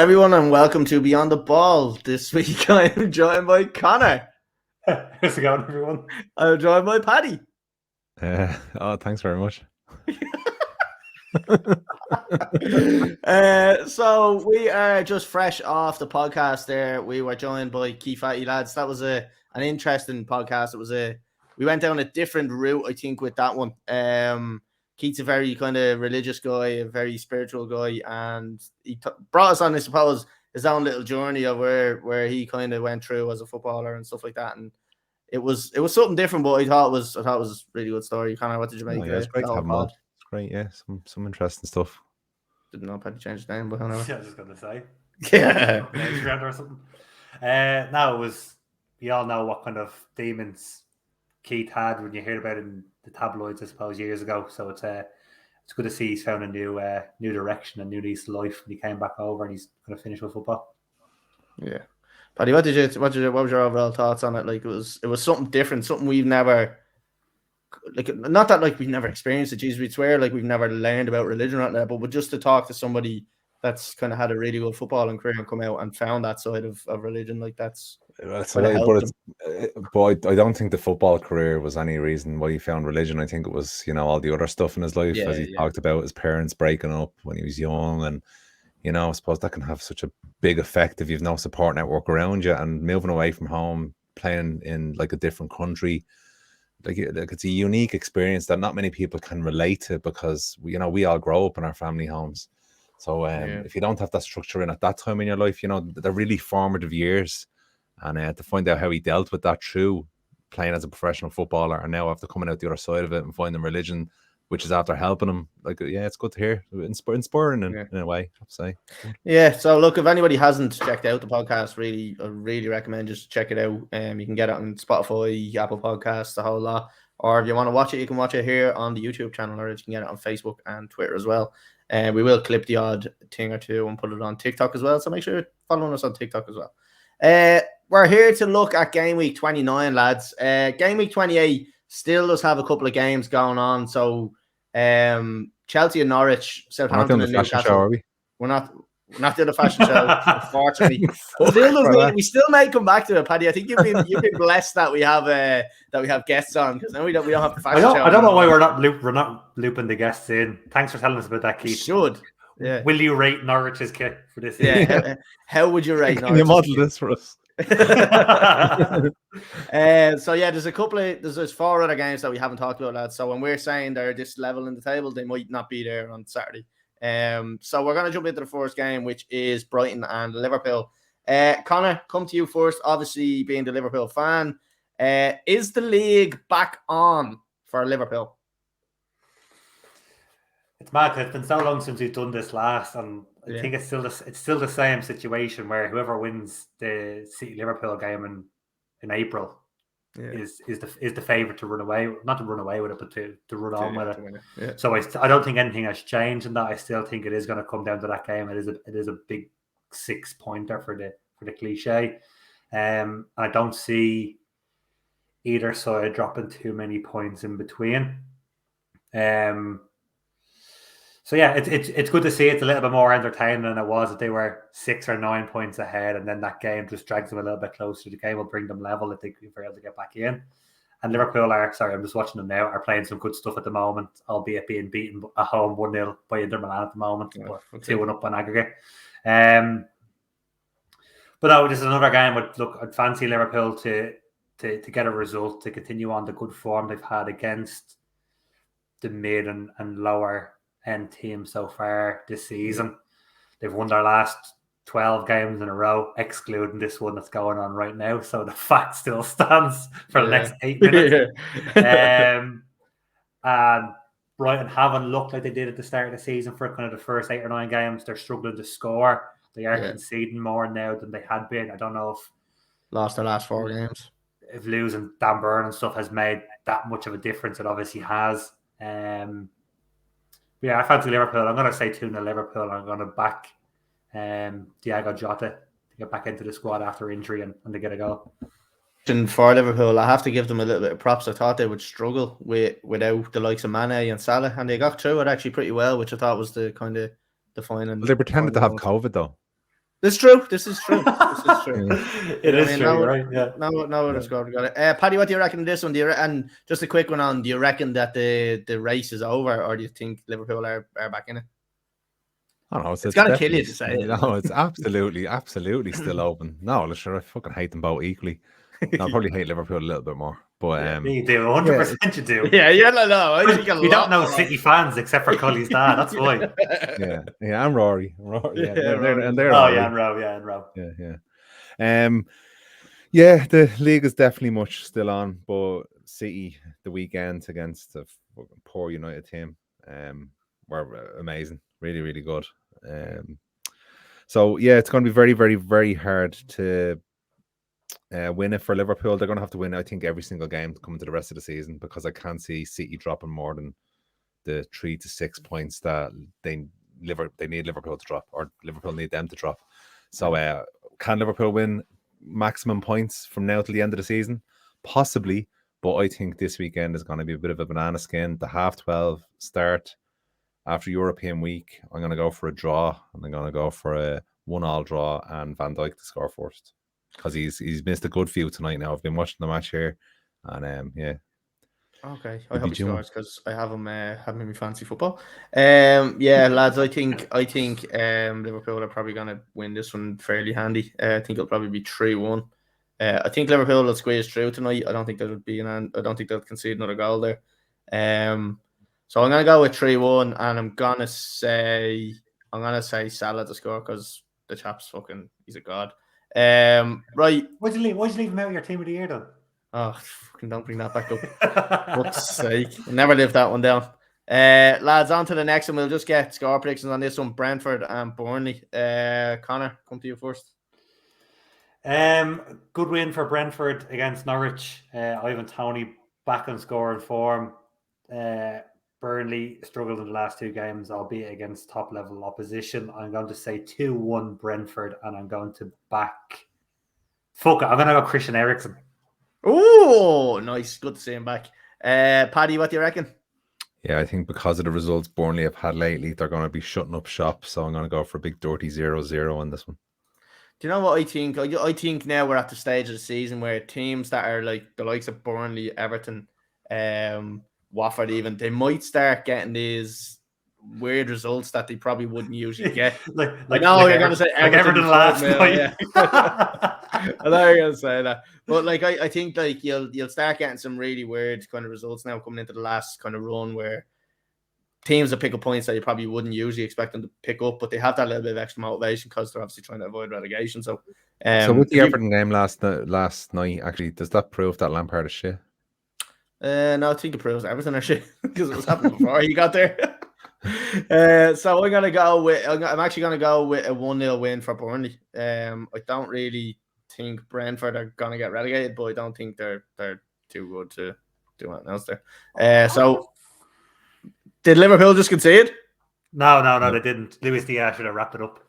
everyone, and welcome to Beyond the Ball. This week I am joined by Conor. How's it going, everyone? I'm joined by Paddy. Thanks very much. So we are just fresh off the podcast there. We were joined by Key Fatty Lads. That was an interesting podcast. We went down a different route, I think, with that one. Keith's a very kind of religious guy, a very spiritual guy, and he brought us on, I suppose, his own little journey of where he kind of went through as a footballer and stuff like that. And it was something different, but I thought it was a really good story. Conor, what did you make? It's great to have him on. It's great, yeah. Some interesting stuff. Didn't know Paddy changed his name, but whatever. Yeah, I was just gonna say. Yeah. Or something. No, it was. We all know what kind of demons Keith had when you heard about it in the tabloids, I suppose, years ago. So it's good to see he's found a new direction, a new lease of life when he came back over, and he's going to finish with football. Yeah, Paddy, what was your overall thoughts on it? Like it was something different, something we've never, like, not that like we've never experienced it. Jesus, we'd swear like we've never learned about religion right now, but just to talk to somebody that's kind of had a really good footballing career and come out and found that side of religion, like that's. But I don't think the football career was any reason why he found religion. I think it was, all the other stuff in his life, as he talked about his parents breaking up when he was young, and I suppose that can have such a big effect if you've no support network around you, and moving away from home, playing in like a different country, like it's a unique experience that not many people can relate to, because we all grow up in our family homes. So if you don't have that structure in at that time in your life, they're really formative years. And to find out how he dealt with that through playing as a professional footballer, and now after coming out the other side of it and finding religion, which is after helping him, it's good to hear. Inspiring in a way, I'd say. Yeah, so look, if anybody hasn't checked out the podcast, I really recommend just check it out. You can get it on Spotify, Apple Podcasts, the whole lot. Or if you want to watch it, you can watch it here on the YouTube channel, or you can get it on Facebook and Twitter as well. And we will clip the odd thing or two and put it on TikTok as well. So make sure you're following us on TikTok as well. We're here to look at game week 29, lads. Game week 28 still does have a couple of games going on. So Chelsea and Norwich, Southampton and Newcastle. Show, are we? We're not doing a fashion show, unfortunately. We still may come back to it, Paddy. I think you've been blessed that we have guests on, because now we don't have a fashion show. I don't know why we're not looping the guests in. Thanks for telling us about that, Keith. We should. Yeah. Will you rate Norwich's kit for this? Yeah. How would you rate Norwich? Can you model this for us? So yeah, there's 4 other games that we haven't talked about, lads. So when we're saying they're this level in the table, they might not be there on Saturday. So we're going to jump into the first game, which is Brighton and Liverpool. Conor, come to you first. Obviously, being the Liverpool fan, is the league back on for Liverpool? It's mad because it's been so long since we've done this last, and I think it's still the same situation where whoever wins the City Liverpool game in April is the favourite to run away, not to run away with it, but to run on with it. Yeah. So I don't think anything has changed in that. I still think it is going to come down to that game. It is a big 6-pointer for the cliche. I don't see either side dropping too many points in between. So yeah, it's good to see. It's a little bit more entertaining than it was if they were 6 or 9 points ahead, and then that game just drags them a little bit closer. The game will bring them level if they're able to get back in. And Liverpool I'm just watching them now, are playing some good stuff at the moment, albeit being beaten at home 1-0 by Inter Milan at the moment, but 2-1 up on aggregate. But no, this is another game. I'd fancy Liverpool to get a result, to continue on the good form they've had against the mid and lower end team so far this season. They've won their last 12 games in a row, excluding this one that's going on right now. So the fact still stands for the next 8 minutes. And Brighton haven't looked like they did at the start of the season for kind of the first 8 or 9 games. They're struggling to score. They are conceding more now than they had been. I don't know if lost their last 4 games. If losing Dan Burn and stuff has made that much of a difference, it obviously has. I fancy Liverpool. I'm going to say 2-0 Liverpool. I'm going to back Diego Jota to get back into the squad after injury and to get a goal. For Liverpool, I have to give them a little bit of props. I thought they would struggle without the likes of Mane and Salah, and they got through it actually pretty well, which I thought was the kind of defining. Well, they pretended to have COVID though. This is true. This is true. It is true, right? Yeah. No other score we got it. Paddy, what do you reckon of this one? And just a quick one on: do you reckon that the race is over, or do you think Liverpool are back in it? I don't know. It's gonna kill you to say it. No, it's absolutely still open. No, sure, I fucking hate them both equally. No, I probably hate Liverpool a little bit more. But you do 100%. You do. Yeah, no. You don't know City fans except for Cully's dad. That's why. Yeah, and Rory. Rory. And they're and Row. Yeah, the league is definitely much still on, but City the weekend against a poor United team were amazing, really, really good. So yeah, it's going to be very, very, very hard to win it for Liverpool. They're going to have to win, I think, every single game coming to the rest of the season, because I can't see City dropping more than the 3 to 6 points that they need Liverpool to drop, or Liverpool need them to drop. So can Liverpool win maximum points from now till the end of the season? Possibly, but I think this weekend is going to be a bit of a banana skin. The 12:30 start after European week, I'm going to go for a draw, and I'm going to go for a 1-1 draw and Van Dijk to score first, because he's missed a good few tonight now. I've been watching the match here, and yeah. Okay, I hope he scores, because I have him in my fancy football. Yeah, lads, I think Liverpool are probably going to win this one fairly handy. I think it'll probably be 3-1. I think Liverpool will squeeze through tonight. I don't think they'll concede another goal there. So I'm going to go with 3-1, and I'm going to say Salah to score, because the chap's he's a god. Right. Why'd you leave him out of your team of the year, though? Oh, fucking don't bring that back up. Fuck's sake. I'll never live that one down. Lads, on to the next one. We'll just get score predictions on this one. Brentford and Burnley. Connor, come to you first. Good win for Brentford against Norwich. Ivan Toney back on scoring form. Burnley struggled in the last two games, albeit against top level opposition. I'm going to say 2-1 Brentford, and I'm going to back. I'm going to go Christian Eriksen. Oh, nice. Good to see him back. Paddy, what do you reckon? Yeah, I think because of the results Burnley have had lately, they're going to be shutting up shop. So I'm going to go for a big dirty 0-0 on this one. Do you know what I think? I think now we're at the stage of the season where teams that are like the likes of Burnley, Everton, Watford even, they might start getting these weird results that they probably wouldn't usually get. I know you're going to say Everton last night. I know you're going to say that. But I think you'll start getting some really weird kind of results now coming into the last kind of run, where teams will pick up points that you probably wouldn't usually expect them to pick up, but they have that little bit of extra motivation because they're obviously trying to avoid relegation. So with the Everton game last night, actually, does that prove that Lampard is shit? No, I think it proves everything are shit, because it was happening before he got there. So I'm actually gonna go with a 1-0 win for Burnley. I don't really think Brentford are gonna get relegated, but I don't think they're too good to do anything else there. So did Liverpool just concede? No, they didn't. Luis Diaz should have wrapped it up.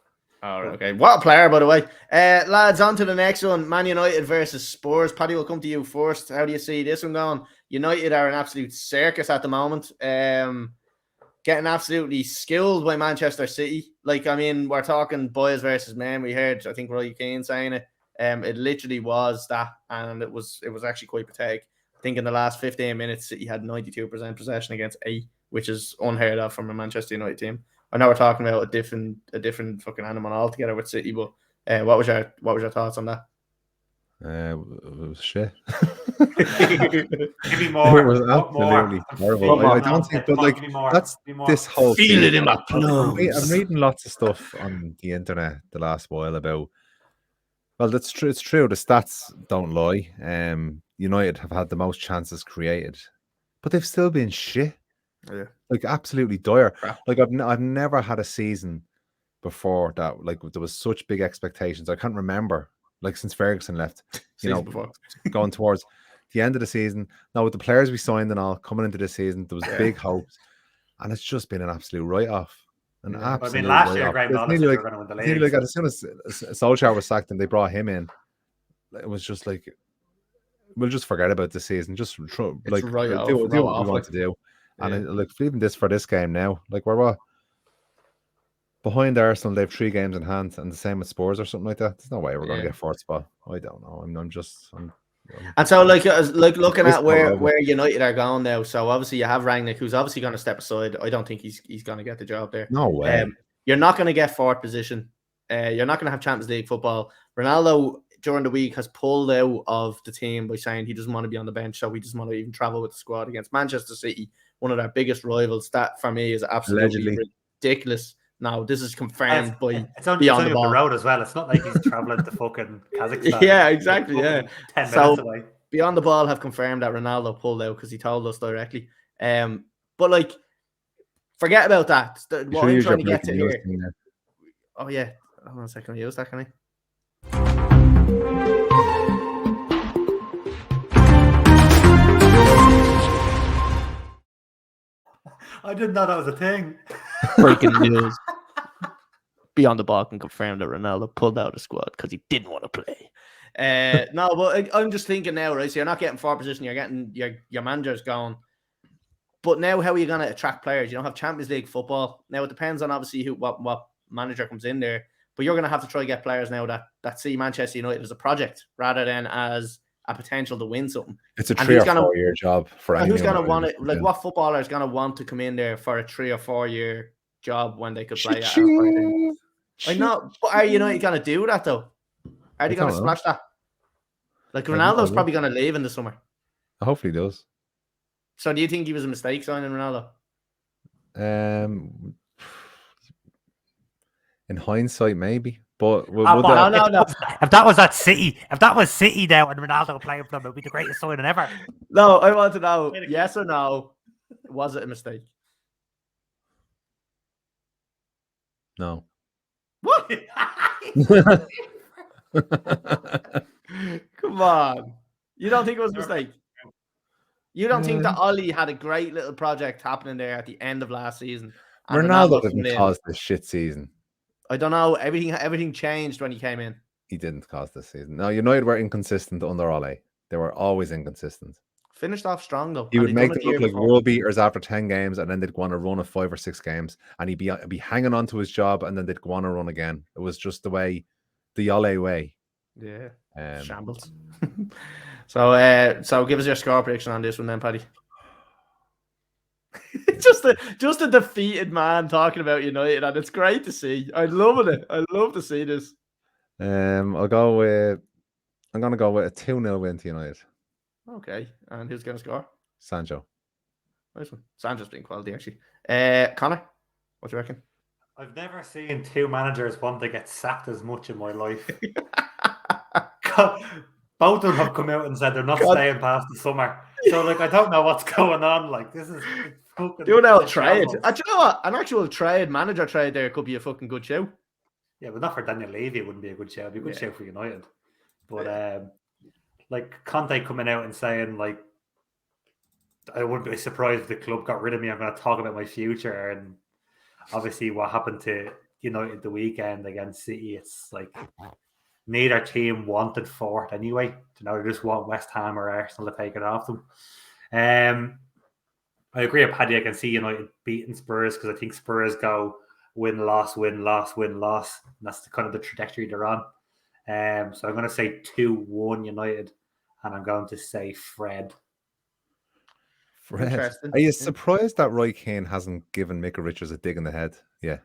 All right, okay. What a player, by the way. Lads, on to the next one. Man United versus Spurs. Paddy, will come to you first. How do you see this one going? United are an absolute circus at the moment. Getting absolutely skilled by Manchester City. We're talking boys versus men. We heard, I think, Roy Keane saying it. It literally was that, and it was actually quite pathetic. I think in the last 15 minutes, City had 92% possession against 8, which is unheard of from a Manchester United team. I know we're talking about a different fucking animal altogether with City, but what was your thoughts on that? It was shit. Give me more. It was absolutely horrible. I don't think, but that's this whole. Feel it in my plums. I'm reading lots of stuff on the internet the last while about. Well, that's true. It's true. The stats don't lie. United have had the most chances created, but they've still been shit. Yeah. Absolutely dire. Crap. I've never had a season before that there was such big expectations. I can't remember since Ferguson left. Before. Going towards the end of the season. Now with the players we signed and all coming into the season, there was big hopes, and it's just been an absolute write-off. Last year, Graham Nolan said they were going to win the league. As soon as Solskjaer was sacked and they brought him in, it was just we'll just forget about the season. Just do what we want to do. And even this for this game now, we're what? behind Arsenal, they have 3 games in hand, and the same with Spurs or something like that. There's no way we're going to get 4th spot. I don't know. And so, like looking at where United are going now. So obviously you have Rangnick, who's obviously going to step aside. I don't think he's going to get the job there. No way. You're not going to get 4th position. You're not going to have Champions League football. Ronaldo during the week has pulled out of the team by saying he doesn't want to be on the bench, so he doesn't want to even travel with the squad against Manchester City, one of their biggest rivals. That for me is absolutely ridiculous. Now this is confirmed it's only up the road as well. It's not like he's traveling to fucking Kazakhstan. Yeah, exactly. Yeah, 10 minutes away. Beyond the Ball have confirmed that Ronaldo pulled out because he told us directly. But like, forget about that. What I'm trying to get to here. Oh yeah, hold on a second. Can I use that? Can I? I didn't know that was a thing. Breaking news. Beyond the Ball can confirm that Ronaldo pulled out of the squad because he didn't want to play. No, but I'm just thinking now, right? So you're not getting 4th position, you're getting your managers going. But now, how are you going to attract players? You don't have Champions League football. Now, it depends on obviously what manager comes in there. But you're going to have to try to get players now that see Manchester United as a project rather than as a potential to win something. It's a 3 or 4 year job for anyone. Who's going to want it? Like, what footballer is going to want to come in there for a 3 or 4 year job when they could play at I know, but are United going to do that though? Are they going to smash that? Like, Ronaldo's probably going to leave in the summer. Hopefully he does. So do you think he was a mistake signing Ronaldo? In hindsight, maybe. But no. If that was at City, if that was City now and Ronaldo playing for them, it would be the greatest signing ever. No, I want to know, yes or no, was it a mistake? No. What? Come on. You don't think it was a mistake? You don't think that Ollie had a great little project happening there at the end of last season? Ronaldo didn't cause this shit season. I don't know. Everything changed when he came in. He didn't cause this season. No, United were inconsistent under Ole. They were always inconsistent. Finished off strong though. He would make them look like world beaters after 10 games, and then they'd go on a run of 5 or 6 games, and he'd be hanging on to his job, and then they'd go on a run again. It was just the Ole way. Yeah. Shambles. So give us your score prediction on this one then, Paddy. just a defeated man talking about United, and it's great to see. I love it. I love to see this. I'm gonna go with a 2-0 win to United. Okay, and who's gonna score? Sancho. Nice one. Sancho's been quality actually. Conor, what do you reckon? I've never seen 2 managers want to get sacked as much in my life. Both of them have come out and said they're not staying past the summer. So, like, I don't know what's going on. Like, this is fucking... Do you know trade? Do you know what? An actual manager trade there could be a fucking good show. Yeah, but not for Daniel Levy. It wouldn't be a good show. It'd be a good show for United. But, like, Conte coming out and saying, like, I wouldn't be surprised if the club got rid of me. I'm going to talk about my future. And obviously what happened to United the weekend against City, it's like... Neither team wanted 4th anyway. They just want West Ham or Arsenal to take it off them. I agree with Paddy. I can see United beating Spurs because I think Spurs go win, loss, win, loss, win, loss. And that's kind of the trajectory they're on. So I'm going to say 2-1 United, and I'm going to say Fred. Are you surprised that Roy Keane hasn't given Micah Richards a dig in the head? Yeah.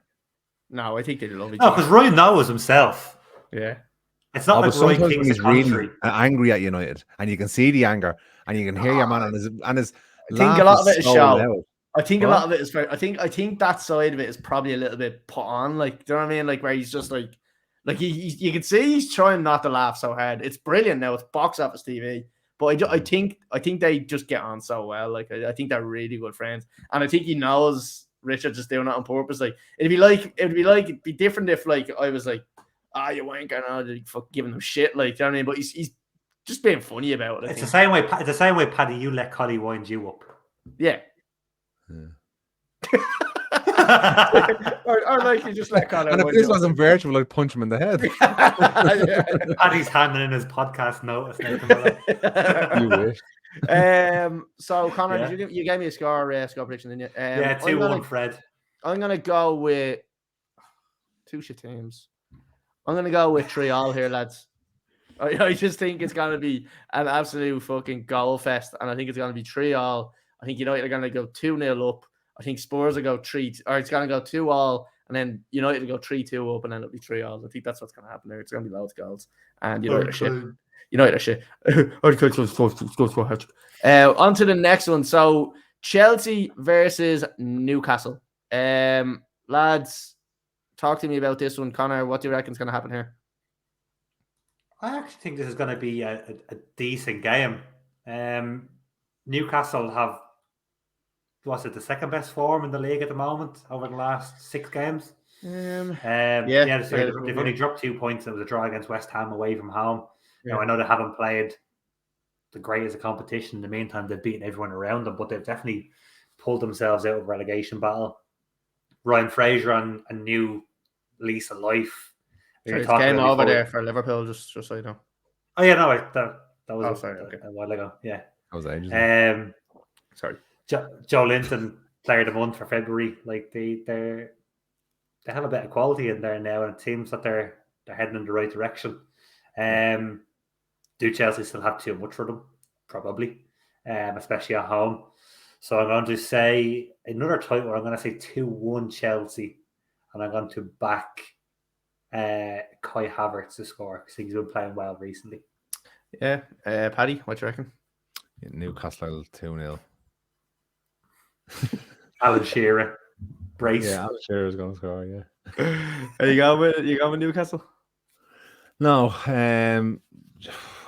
No, I think they love each other. No, because Roy knows himself. Yeah. It's not like Roy Keane's he's really angry at United, and you can see the anger, and you can hear your man and his. I think a lot of it is show. I think a lot of it is fair. I think that side of it is probably a little bit put on. Like, do you know what I mean? Like, where he's just like you can see he's trying not to laugh so hard. It's brilliant now. It's box office TV. But I think they just get on so well. Like, I think they're really good friends, and I think he knows Richard just doing it on purpose. Like, it'd be different if like I was like, you wanker, and giving them shit, like, do you know what I mean? But he's just being funny about it. It's the same way. It's the same way, Paddy. You let Collie wind you up. Yeah. or like you just let Collie. And if this wasn't virtual, I'd punch him in the head. Paddy's handing in his podcast notice. You wish. So Conor, you gave me a score prediction, didn't you? 2-1 Fred. I'm gonna go with two shit teams. I'm going to go with 3-3 here, lads. I just think it's going to be an absolute fucking goal fest, and I think it's going to be 3-3. I think United are going to go 2-0 up. I think Spurs will go 3, or it's going to go 2-2, and then United will go 3-2 up, and then it'll be 3-3. I think that's what's going to happen there. It's going to be loads of goals, and United are shit. United are shit. On to the next one. So Chelsea versus Newcastle. Lads, talk to me about this one. Connor, what do you reckon is going to happen here? I actually think this is going to be a decent game. Newcastle have, was it the second best form in the league at the moment over the last 6 games? They've only dropped 2 points. It was a draw against West Ham away from home. Yeah. Now, I know they haven't played the greatest of competition. In the meantime, they've beaten everyone around them, but they've definitely pulled themselves out of relegation battle. Ryan Fraser on a new lease of life. It's game over there for Liverpool, just so you know. Oh yeah, no, that was a while ago. Yeah, that was ages. Sorry, Joe Linton, player of the month for February. Like they have a bit of quality in there now, and it seems that they're heading in the right direction. Do Chelsea still have too much for them? Probably, especially at home. So I'm going to say another title. I'm going to say 2-1 Chelsea, and I'm going to back Kai Havertz to score because he's been playing well recently. Yeah, Paddy, what do you reckon? Newcastle 2-0. Alan Shearer, brace. Yeah, Alan Shearer's going to score. Yeah. Are you going with Newcastle? No, I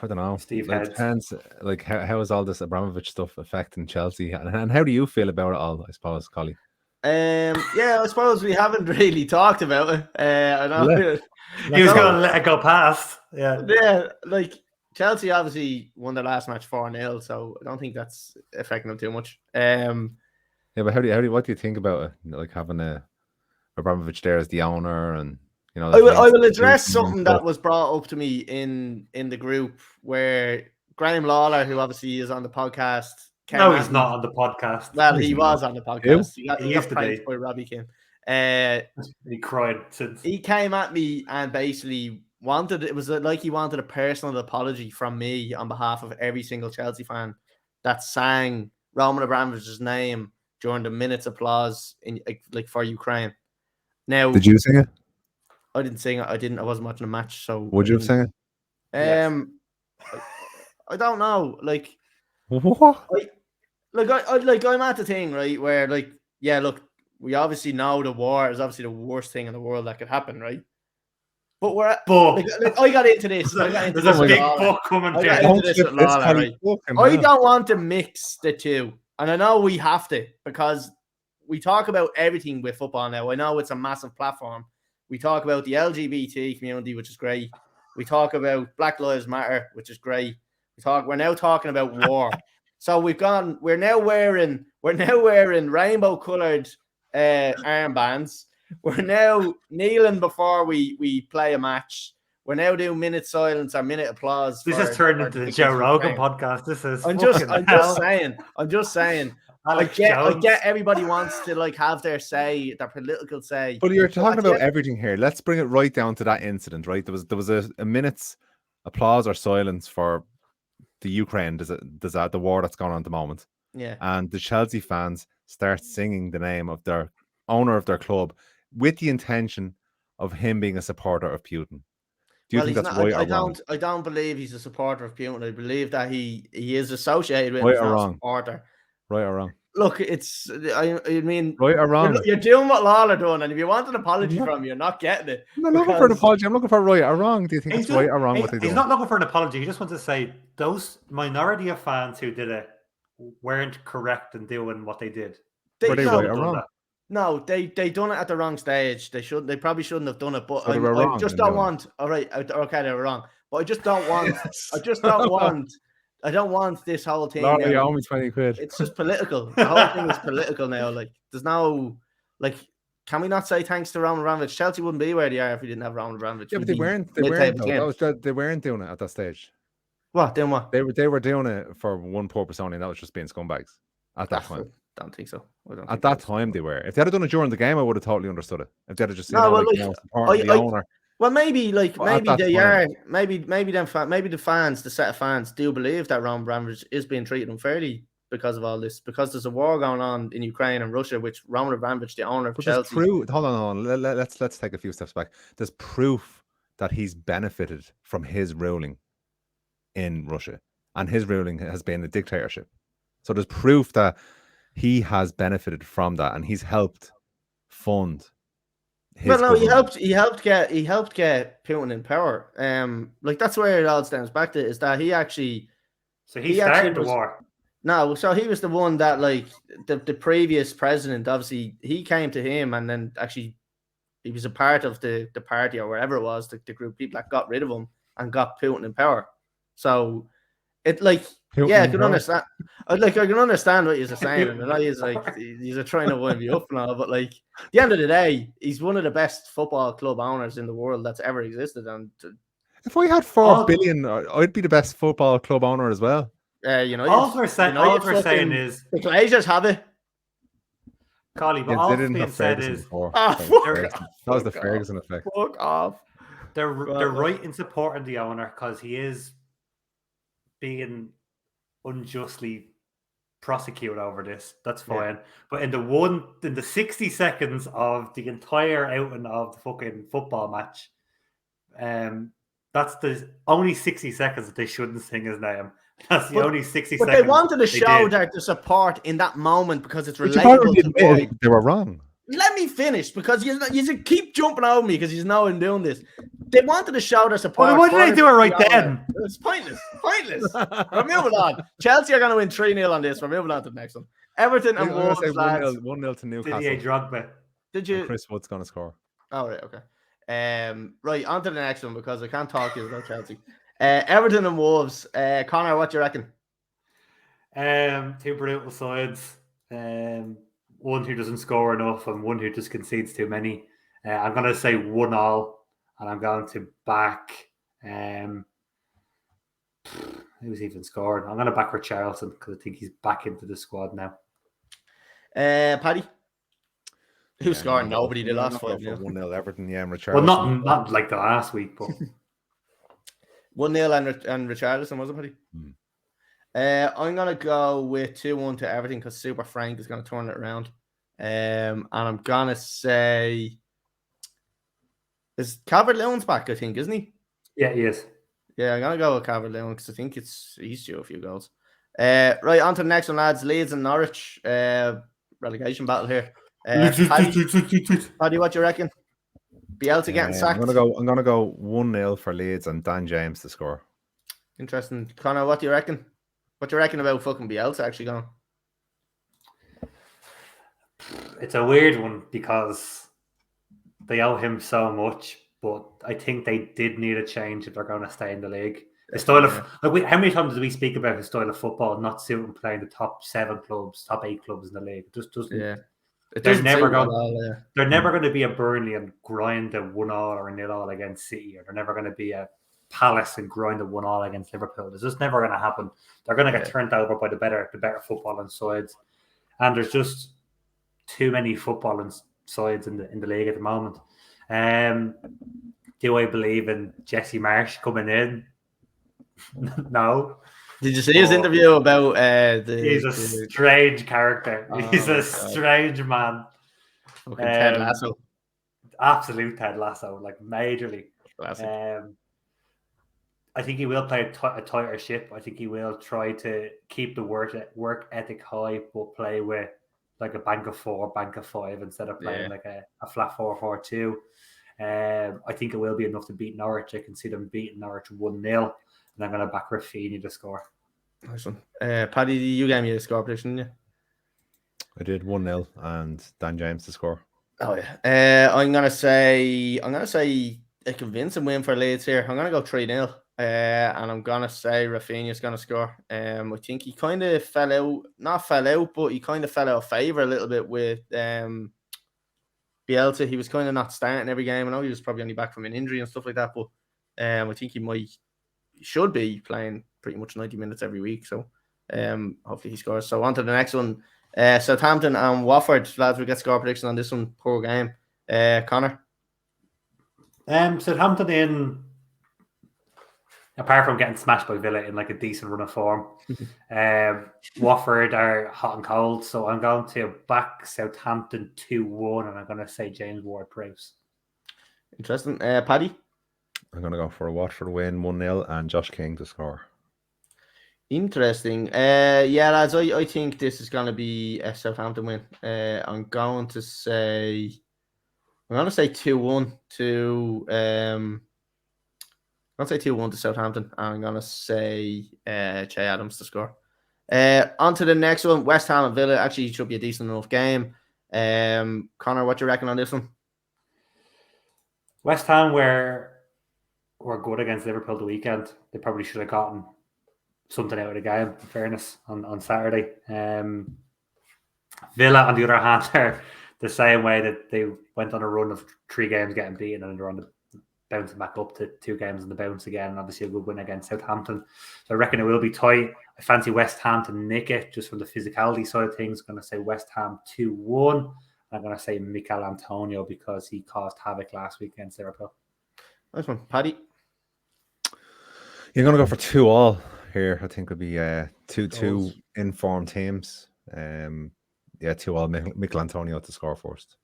don't know. Steve It depends. Like, how is all this Abramovich stuff affecting Chelsea, and how do you feel about it all? I suppose, Collie. Yeah, I suppose we haven't really talked about it. I know he was going to let it go past. Yeah, like Chelsea obviously won their last match 4-0, so I don't think that's affecting them too much. Yeah, but what do you think about it? Like having Abramovich there as the owner, and I will address something that was brought up to me in the group where Graham Lawler, who obviously is on the podcast. No, he's not on the podcast. Well, he was on the podcast. He got pranked by Robbie King. He cried since. He came at me and basically he wanted a personal apology from me on behalf of every single Chelsea fan that sang Roman Abramovich's name during the minute's applause in for Ukraine. Now, did you sing it? I didn't sing it. I wasn't watching the match. So would you have sang it? Yes. I don't know. Like, what? I'm at the thing, right, where we obviously know the war is obviously the worst thing in the world that could happen, right? But I got into this. There's a big book coming I don't want to mix the two, and I know we have to because we talk about everything with football now. I know it's a massive platform. We talk about the LGBT community, which is great. We talk about Black Lives Matter, which is great. We're now talking about war. So we're now wearing rainbow colored armbands. We're now kneeling before we play a match. We're now doing minute silence or minute applause. This has turned into the Joe Rogan podcast. This is. I'm just saying. I get everybody wants to have their say, their political say. But you're talking about everything here. Let's bring it right down to that incident, right? There was a minute's applause or silence for the Ukraine. There's the war that's going on at the moment. Yeah. And the Chelsea fans start singing the name of their owner of their club with the intention of him being a supporter of Putin. Do you think that's right or wrong? I don't believe he's a supporter of Putin. I believe that he is associated with right or wrong. Supporter. Right or wrong? Look, I mean, right or wrong? You're doing what Lawler done, and if you want an apology from you, you're not getting it. I'm not looking for an apology. I'm looking for right or wrong. Do you think it's right or wrong what they do? He's not looking for an apology. He just wants to say those minority of fans who did it weren't correct in doing what they did. Were they right or wrong? No, they done it at the wrong stage. They probably shouldn't have done it. But I just don't want. All right, okay, they were wrong. But I just don't want. I don't want this whole thing. Laura, you owe me 20 quid. It's just political. The whole thing is political now. Like, there's no can we not say thanks to Roman Abramovich? Chelsea wouldn't be where they are if we didn't have Roman Abramovich. Yeah, but they weren't doing it at that stage. What? Then what? They were doing it for one purpose only, and that was just being scumbags at that point. don't think so. At that time, they were. If they had done it during the game, I would have totally understood it. If they had just, the owner. Well, maybe they are. Maybe the fans, the set of fans, do believe that Roman Abramovich is being treated unfairly because of all this. Because there's a war going on in Ukraine and Russia, which Roman Abramovich, the owner of Chelsea. Hold on. Let's take a few steps back. There's proof that he's benefited from his ruling in Russia, and his ruling has been a dictatorship. So there's proof that he has benefited from that, and he's helped fund. He helped get Putin in power. Like that's where it all stems back to, is that he actually. So he started the war. No, so he was the one that, like, the previous president, obviously he came to him, and then actually he was a part of the party or wherever it was, the group of people that got rid of him and got Putin in power. So it, like, Putin, I can understand. I can understand what you're saying, and I know he's trying to wind me up now, but like at the end of the day, he's one of the best football club owners in the world that's ever existed. And if I had 4 billion, I'd be the best football club owner as well. All we're saying is the Glazers have it. Collie, but all that's being said is that was the Ferguson effect. Fuck off. They're right in supporting the owner because he is being unjustly prosecuted over this. That's fine. But in the 60 seconds of the entire outing of the fucking football match, that's the only 60 seconds that they shouldn't sing his name. That's the only 60 seconds. But they wanted to show their support in that moment because it's relatable to boy. They were wrong. Let me finish, because you keep jumping over me because you know I'm doing this. They wanted to show their support. Well, why did they do it right then? It's pointless. We're moving on. Chelsea are going to win 3-0 on this. We're moving on to the next one. Everton and Wolves, lads. 1-0 to Newcastle. Didier Drogba. Did you? And Chris Wood's going to score. Oh, right, okay. Right, on to the next one because I can't talk to you about Chelsea. Everton and Wolves. Conor, what do you reckon? Two brutal sides. One who doesn't score enough and one who just concedes too many. I'm going to say 1-1, and I'm going to back. Who's even scored? I'm going to back Richarlison because I think he's back into the squad now. Paddy? Who's scoring? Nobody. They lost 5-0. 1-0 Everton, and Richarlison. Well, not like the last week, but 1-0 and Richarlison, was it, Paddy? I'm going to go with 2-1 to Everton because Super Frank is going to turn it around. And I'm going to say... Is Calvert-Lewin's back, I think, isn't he? Yeah, he is. Yeah, I'm going to go with Calvert-Lewin because I think he's due a few goals. Right, on to the next one, lads. Leeds and Norwich. Relegation battle here. Paddy, what do you reckon? Bielsa getting sacked? I'm going to go 1-0 for Leeds and Dan James to score. Interesting. Conor, what do you reckon? What do you reckon about fucking Bielsa actually going? It's a weird one because they owe him so much, but I think they did need a change if they're going to stay in the league. The style of how many times do we speak about his style of football not suiting playing the top 7 clubs, top 8 clubs in the league? It just doesn't. Yeah. They're never going to be a Burnley and grind a 1-1 or a 0-0 against City, or they're never going to be a Palace and grind a 1-1 against Liverpool. It's just never going to happen. They're going to get turned over by the better footballing sides, and there's just too many footballing sides in the league at the moment. Do I believe in Jesse Marsh coming in? No. Did you see his interview about he's a strange character. He's a strange man. Okay, Ted Lasso. Absolute Ted Lasso, like majorly. I think he will play a tighter ship. I think he will try to keep the work ethic high, but play with like a bank of 4, bank of 5 instead of playing like a flat 4-4-2. I think it will be enough to beat Norwich. I can see them beating Norwich 1-0, and I'm going to back Rafinha to score. Nice one. Paddy, you gave me a score prediction, didn't you? I did 1-0 and Dan James to score. Oh yeah. I'm gonna say a convincing win for Leeds here. I'm gonna go 3-0. And I'm gonna say Rafinha's gonna score. I think he kind of but he kind of fell out of favour a little bit with Bielsa. He was kind of not starting every game. I know he was probably only back from an injury and stuff like that, but I think he should be playing pretty much 90 minutes every week. So hopefully he scores. So on to the next one. Southampton and Watford, lads. We get score prediction on this one. Poor game. Conor. Southampton in. Apart from getting smashed by Villa in like a decent run of form, Watford are hot and cold. So I'm going to back Southampton 2-1, and I'm going to say James Ward-Prowse. Interesting. Paddy? I'm going to go for a Watford win, 1-0, and Josh King to score. Interesting. Yeah, lads, I think this is going to be a Southampton win. I'm going to say 2-1 to I'm going to say 2-1 to Southampton. I'm going to say Che Adams to score. On to the next one, West Ham and Villa. Actually, it should be a decent enough game. Conor, what do you reckon on this one? West Ham were good against Liverpool the weekend. They probably should have gotten something out of the game, in fairness, on Saturday. Villa, on the other hand, are the same way that they went on a run of 3 games getting beaten, and they're on the bouncing back up to 2 games in the bounce again, and obviously a good win against Southampton. So I reckon it will be tight. I fancy West Ham to nick it just from the physicality side of things. I'm going to say West Ham 2-1. I'm going to say Mikel Antonio because he caused havoc last week against Liverpool. Nice one. Paddy? You're going to go for 2-2 here. I think it'll be 2-2 informed teams. 2-2 Mikel Antonio to score first.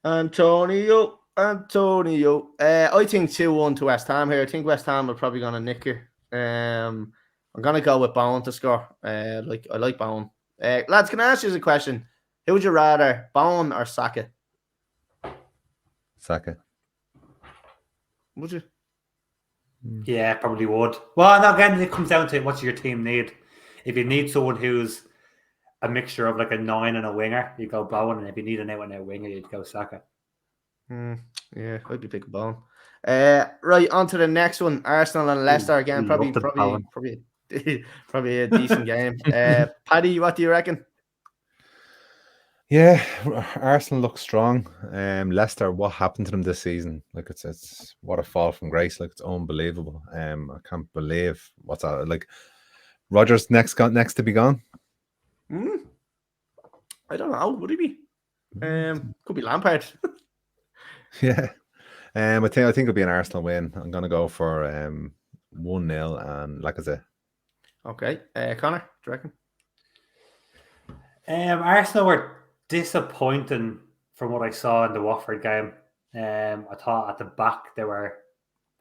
Antonio. I think 2-1 to West Ham here. I think West Ham are probably going to nick here. I'm going to go with Bowen to score. I like Bowen. Lads, can I ask you a question? Who would you rather, Bowen or Saka? Saka. Would you? Yeah, probably would. Well, now again, it comes down to what your team need. If you need someone who's a mixture of like a 9 and a winger, you go Bowen, and if you need an 8 and a winger, you'd go Saka. Yeah, I'd be picking Bowen. Right, on to the next one. Arsenal and Leicester again. Probably a decent game. Paddy, what do you reckon? Yeah, Arsenal looks strong. Leicester, what happened to them this season? Like it's what a fall from grace. Like it's unbelievable. I can't believe what's that. Like Rodgers next to be gone. I don't know. Would he be? Could be Lampard. Yeah. I think it'll be an Arsenal win. I'm gonna go for 1-0 and Lacazette. Okay. Conor, do you reckon? Arsenal were disappointing from what I saw in the Watford game. I thought at the back they were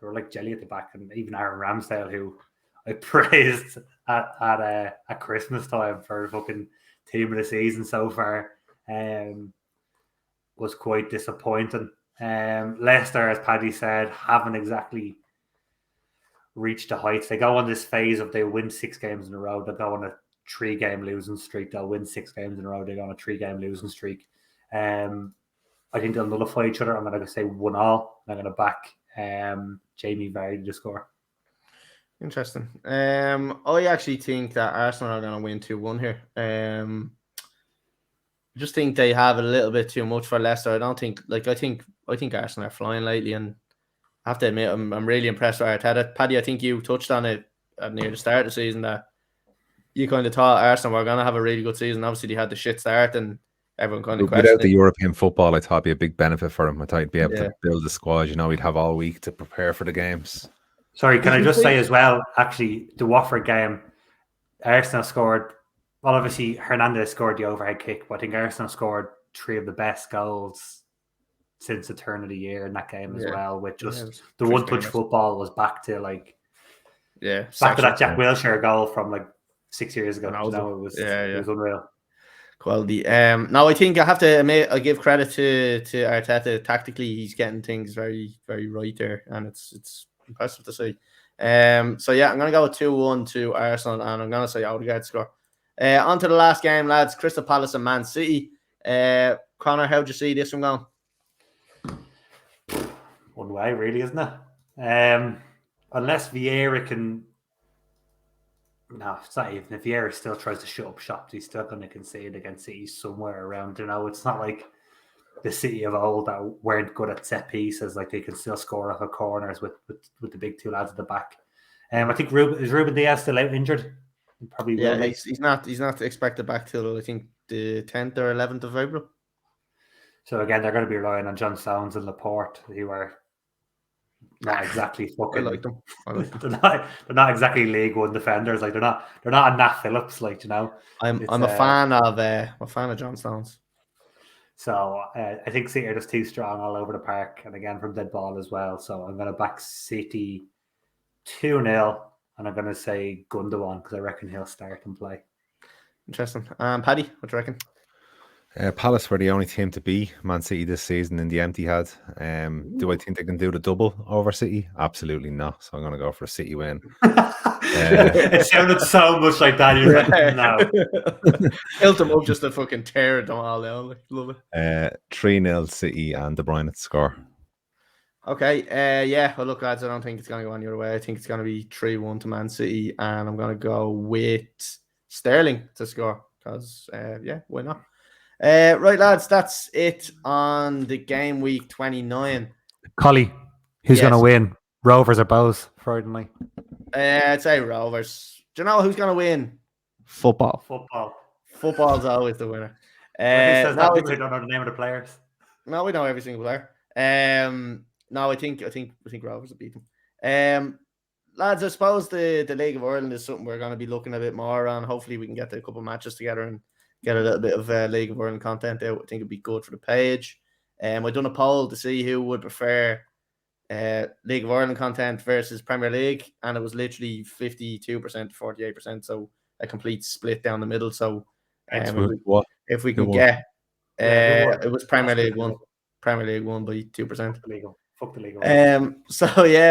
like jelly at the back, and even Aaron Ramsdale, who I praised at Christmas time for fucking team of the season so far, was quite disappointing. Leicester, as Paddy said, haven't exactly reached the heights. They go on this phase of they win 6 games in a row. They'll go on a 3-game losing streak. They'll win 6 games in a row. They go on a 3-game losing streak. I think they'll nullify each other. I'm going to say 1-1. I'm going to back Jamie Vardy to score. Interesting. I actually think that Arsenal are going to win 2-1 here. I just think they have a little bit too much for Leicester. I think Arsenal are flying lately, and I have to admit I'm really impressed with Arteta. Paddy, I think you touched on it near the start of the season that you kind of thought Arsenal were going to have a really good season. Obviously, they had the shit start, and everyone kind of questioned without the European football, I thought it'd be a big benefit for him. I thought he'd be able to build the squad. He'd have all week to prepare for the games. Sorry, can I just say as well, actually, the Watford game, Arsenal scored. Well, obviously, Hernandez scored the overhead kick, but I think Arsenal scored 3 of the best goals since the turn of the year in that game as well, with just the one-touch football was back to back to that Jack Wilshere goal from like 6 years ago. It was unreal. Quality. No, I think I have to admit, I give credit to Arteta. Tactically, he's getting things very, very right there, and it's impressive to see. So yeah, I'm gonna go with 2-1 to Arsenal, and I'm gonna say Odegaard score. On to the last game, lads. Crystal Palace and Man City. Conor, how'd you see this one going? One way, really, isn't it? Unless Vieira can. No, it's not even. If Vieira still tries to shut up shop, he's still going to concede against City somewhere around. It's not like the City of old that weren't good at set pieces. Like they can still score off of corners with the big 2 lads at the back. I think is Ruben Diaz still out injured? Probably will. He's not expected back till I think the 10th or 11th of April. So again, they're going to be relying on John Stones and Laporte, who are not exactly fucking. I like them. They're not exactly League One defenders. Like they're not a Nat Phillips. Like I'm a fan of John Stones. So I think City are just too strong all over the park, and again from dead ball as well. So I'm going to back City 2-0, and I'm going to say Gundogan because I reckon he'll start and play. Interesting. Paddy, what do you reckon? Palace were the only team to beat Man City this season in the empty head. Do I think they can do the double over City? Absolutely not. So I'm going to go for a City win. It sounded so much like that. You're like, no. Built them up just to fucking tear them all down. Like, love it. 3-0 City and De Bruyne to score. Okay. Yeah. Well, look, lads, I don't think it's going to go any other way. I think it's going to be 3-1 to Man City, and I'm going to go with Sterling to score because, why not? Right, lads, that's it on the game week 29. Collie, who's going to win? Rovers or Bows Friday night? I'd say Rovers. Do you know who's going to win? Football. Football's always the winner. Who says that? People who don't know the name of the players. No, we know every single player. No, I think Rovers will beat them. Lads, I suppose the League of Ireland is something we're going to be looking a bit more on. Hopefully, we can get a couple of matches together and get a little bit of League of Ireland content out. I think it'd be good for the page. I've done a poll to see who would prefer League of Ireland content versus Premier League, and it was literally 52% to 48%, so a complete split down the middle. So if we can get it was Premier League won by 2%. Fuck the league.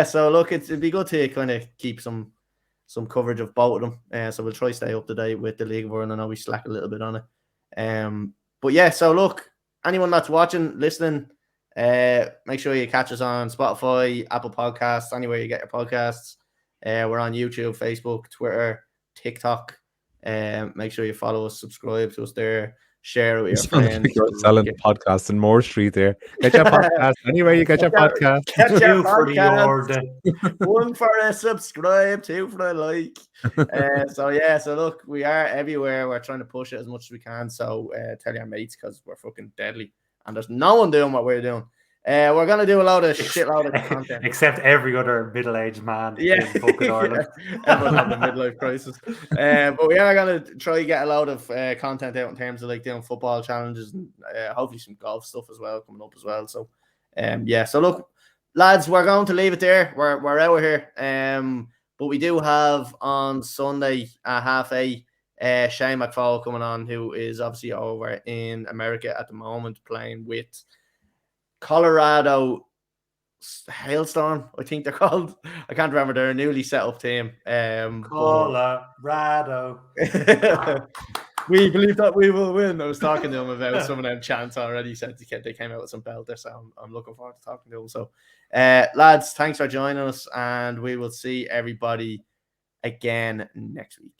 So look, it'd be good to kind of keep some coverage of both of them. So we'll try to stay up to date with the League of Ireland. I know we slack a little bit on it. But yeah, so look, anyone that's watching, listening, make sure you catch us on Spotify, Apple Podcasts, anywhere you get your podcasts. We're on YouTube, Facebook, Twitter, TikTok. Make sure you follow us, subscribe to us there. Share it with your friends. You're selling podcasts in Moore Street there. Get your podcast anywhere you get your podcast. Get your podcast. 1 for a subscribe, 2 for a like. So look, we are everywhere. We're trying to push it as much as we can. So tell your mates because we're fucking deadly. And there's no one doing what we're doing. We're going to do a shitload of content. Except every other middle-aged man in fucking Ireland. Everyone's having a midlife crisis. But we are going to try to get a lot of content out in terms of like doing football challenges and hopefully some golf stuff as well coming up as well. So, So look, lads, we're going to leave it there. We're out of here. But we do have on Sunday at 8:30 Shane McFall coming on, who is obviously over in America at the moment playing with Colorado Hailstorm, I think they're called. I can't remember. They're a newly set up team. Colorado. We believe that we will win. I was talking to him about some of them chants already. Said they came out with some belters, so I'm looking forward to talking to him. So, lads, thanks for joining us, and we will see everybody again next week.